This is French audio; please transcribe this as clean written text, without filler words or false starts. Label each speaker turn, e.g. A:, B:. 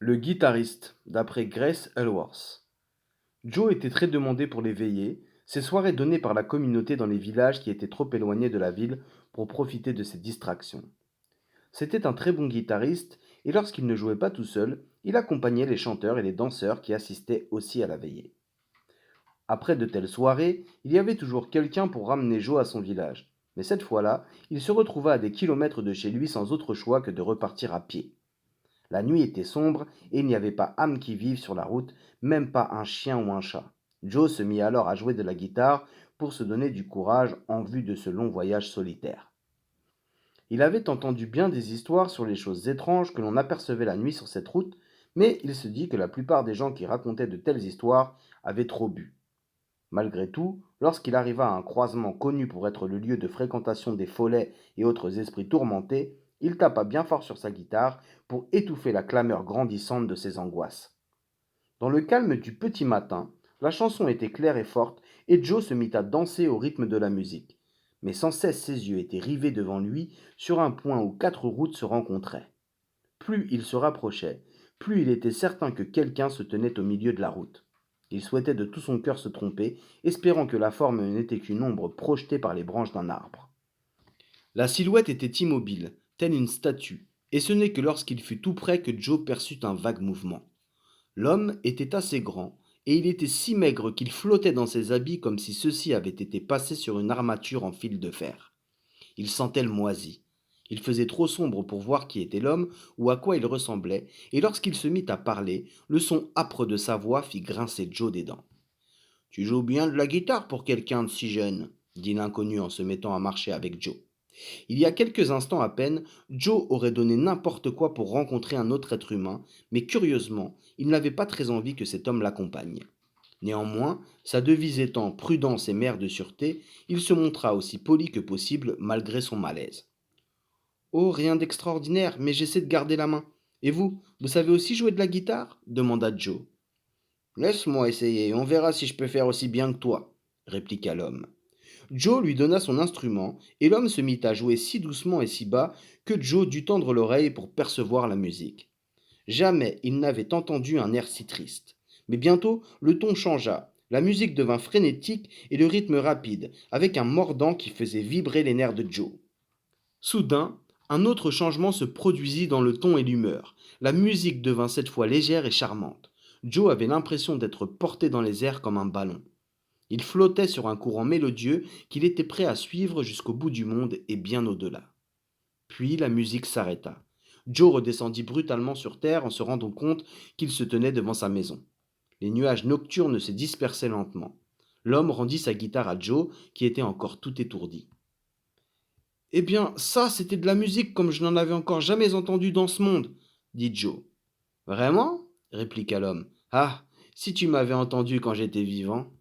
A: Le guitariste, d'après Grace Ellsworth. Joe était très demandé pour les veillées, ces soirées données par la communauté dans les villages qui étaient trop éloignés de la ville pour profiter de ces distractions. C'était un très bon guitariste et lorsqu'il ne jouait pas tout seul, il accompagnait les chanteurs et les danseurs qui assistaient aussi à la veillée. Après de telles soirées, il y avait toujours quelqu'un pour ramener Joe à son village. Mais cette fois-là, il se retrouva à des kilomètres de chez lui sans autre choix que de repartir à pied. La nuit était sombre et il n'y avait pas âme qui vive sur la route, même pas un chien ou un chat. Joe se mit alors à jouer de la guitare pour se donner du courage en vue de ce long voyage solitaire. Il avait entendu bien des histoires sur les choses étranges que l'on apercevait la nuit sur cette route, mais il se dit que la plupart des gens qui racontaient de telles histoires avaient trop bu. Malgré tout, lorsqu'il arriva à un croisement connu pour être le lieu de fréquentation des follets et autres esprits tourmentés, il tapa bien fort sur sa guitare pour étouffer la clameur grandissante de ses angoisses. Dans le calme du petit matin, la chanson était claire et forte et Joe se mit à danser au rythme de la musique. Mais sans cesse ses yeux étaient rivés devant lui sur un point où quatre routes se rencontraient. Plus il se rapprochait, plus il était certain que quelqu'un se tenait au milieu de la route. Il souhaitait de tout son cœur se tromper, espérant que la forme n'était qu'une ombre projetée par les branches d'un arbre. La silhouette était immobile, telle une statue, et ce n'est que lorsqu'il fut tout près que Joe perçut un vague mouvement. L'homme était assez grand, et il était si maigre qu'il flottait dans ses habits comme si ceux-ci avaient été passés sur une armature en fil de fer. Il sentait le moisi. Il faisait trop sombre pour voir qui était l'homme ou à quoi il ressemblait, et lorsqu'il se mit à parler, le son âpre de sa voix fit grincer Joe des dents. Tu joues bien de la guitare pour quelqu'un de si jeune, dit l'inconnu en se mettant à marcher avec Joe. Il y a quelques instants à peine, Joe aurait donné n'importe quoi pour rencontrer un autre être humain, mais curieusement, il n'avait pas très envie que cet homme l'accompagne. Néanmoins, sa devise étant prudence et mère de sûreté, il se montra aussi poli que possible malgré son malaise. Oh, rien d'extraordinaire, mais j'essaie de garder la main. Et vous savez aussi jouer de la guitare demanda Joe. Laisse-moi essayer, on verra si je peux faire aussi bien que toi, répliqua l'homme. Joe lui donna son instrument, et l'homme se mit à jouer si doucement et si bas que Joe dut tendre l'oreille pour percevoir la musique. Jamais il n'avait entendu un air si triste. Mais bientôt, le ton changea. La musique devint frénétique et le rythme rapide, avec un mordant qui faisait vibrer les nerfs de Joe. Soudain, un autre changement se produisit dans le ton et l'humeur. La musique devint cette fois légère et charmante. Joe avait l'impression d'être porté dans les airs comme un ballon. Il flottait sur un courant mélodieux qu'il était prêt à suivre jusqu'au bout du monde et bien au-delà. Puis la musique s'arrêta. Joe redescendit brutalement sur terre en se rendant compte qu'il se tenait devant sa maison. Les nuages nocturnes se dispersaient lentement. L'homme rendit sa guitare à Joe, qui était encore tout étourdi. Eh bien, ça, c'était de la musique comme je n'en avais encore jamais entendu dans ce monde, dit Joe. Vraiment répliqua l'homme. Ah, si tu m'avais entendu quand j'étais vivant.